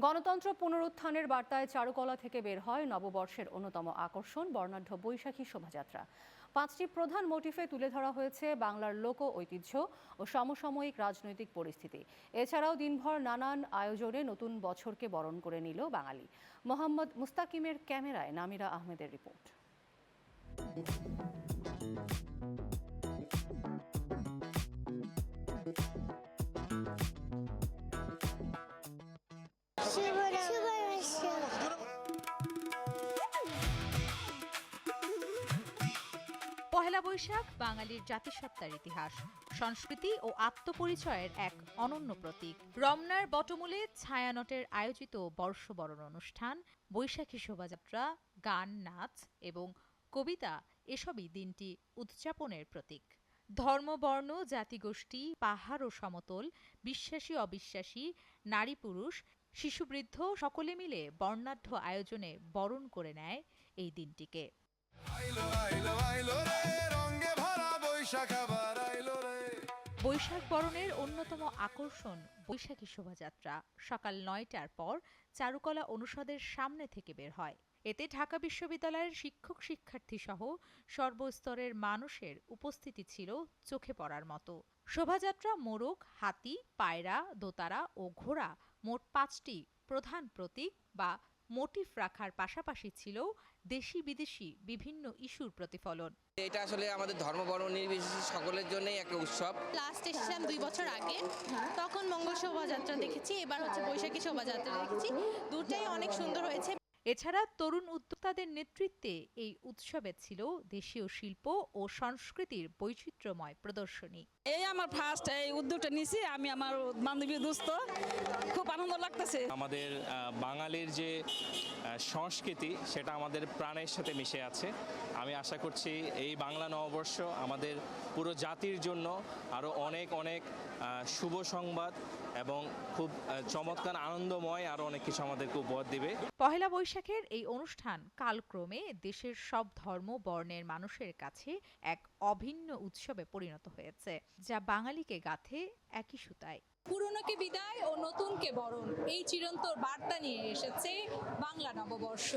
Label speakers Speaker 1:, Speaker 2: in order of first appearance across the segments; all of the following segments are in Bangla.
Speaker 1: গণতন্ত্র পুনরুত্থানের বার্তায় চারুকলা থেকে বের হয় নববর্ষের অন্যতম আকর্ষণ বর্ণাঢ্য বৈশাখী শোভাযাত্রা। 5টি প্রধান মোটিফে তুলে ধরা হয়েছে বাংলার লোক ঐতিহ্য ও সমসাময়িক রাজনৈতিক পরিস্থিতি। এছাড়াও দিনভর নানান আয়োজনে নতুন বছরকে বরণ করে নিল বাঙালি। মোহাম্মদ মুস্তাকিমের ক্যামেরায় নামিরা আহমেদের রিপোর্ট।
Speaker 2: পহেলা বৈশাখ বাঙালির জাতিসত্তার ইতিহাস, সংস্কৃতি ও আত্মপরিচয়ের এক অনন্য প্রতীক। রমনার বটমূলে ছায়ানটের আয়োজিত বর্ষবরণ অনুষ্ঠান, বৈশাখী শোভাযাত্রা, গান, নাচ এবং কবিতা এসবই দিনটি উদযাপনের প্রতীক। ধর্ম, বর্ণ, জাতিগোষ্ঠী, পাহাড় ও সমতল, বিশ্বাসী অবিশ্বাসী, নারী পুরুষ, শিশু বৃদ্ধ সকলে মিলে বর্ণাঢ্য আয়োজনে বরণ করে নেয় এই দিনটিকে। বৈশাখ বরণের অন্যতম আকর্ষণ বৈশাখী শোভাযাত্রা সকাল 9টার পর চারুকলা অনুষদের সামনে থেকে বের হয়। এতে ঢাকা বিশ্ববিদ্যালয়ের শিক্ষক শিক্ষার্থী সহ সর্বস্তরের মানুষের উপস্থিতি ছিল চোখে পড়ার মতো। শোভাযাত্রা মোরগ, হাতি, পায়রা, দোতারা ও ঘোড়া মোট 5টি প্রধান প্রতীক বা মোটিফ রাখার পাশাপাশি ছিল দেশি বিদেশি বিভিন্ন ইস্যুর প্রতিফলন।
Speaker 3: এটা আসলে আমাদের ধর্ম বর্ণ নির্বিশেষে সকলের জন্যই একটা উৎসব।
Speaker 4: লাস্ট এসেছিলাম 2 বছর আগে, তখন মঙ্গল শোভাযাত্রা দেখেছি, এবার হচ্ছে বৈশাখী শোভাযাত্রা দেখেছি। দুটাই অনেক সুন্দর হয়েছে।
Speaker 2: এছাড়া তরুণ উদ্যোক্তাদের নেতৃত্বে এই উৎসবে ছিল দেশীয় শিল্প ও সংস্কৃতির বৈচিত্র্যময় প্রদর্শনী।
Speaker 5: এই আমার ফার্স্ট এই উদ্যোগটা নিয়েছি আমি, আমার বান্ধবী দোস্ত, খুব আনন্দ লাগতেছে।
Speaker 6: আমাদের বাঙালির যে সংস্কৃতি সেটা আমাদের প্রাণের সাথে মিশে আছে। আমি আশা করছি এই বাংলা নববর্ষ আমাদের পুরো জাতির জন্য আরও অনেক অনেক শুভ সংবাদ এবং খুব চমৎকার আনন্দময় আরও অনেক কিছু আমাদেরকে উপহার দিবে।
Speaker 2: পহেলা বৈশাখের এই অনুষ্ঠান কালক্রমে দেশের সব ধর্ম বর্ণের মানুষের কাছে এক অভিন্ন উৎসবে পরিণত হয়েছে, যা বাঙালিকে গাঁথে একই সুতায়।
Speaker 7: পুরনোকে বিদায় ও নতুনকে বরণ, এই চিরন্তর বার্তা নিয়ে এসেছে বাংলা নববর্ষ।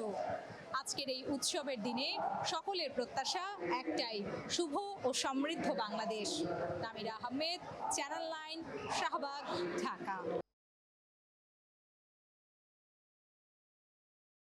Speaker 7: আজকের এই উৎসবের দিনে সকলের প্রত্যাশা একটাই, শুভ ও সমৃদ্ধ বাংলাদেশ। নামিরা আহমেদ, চ্যানেল 9, শাহবাগ, ঢাকা।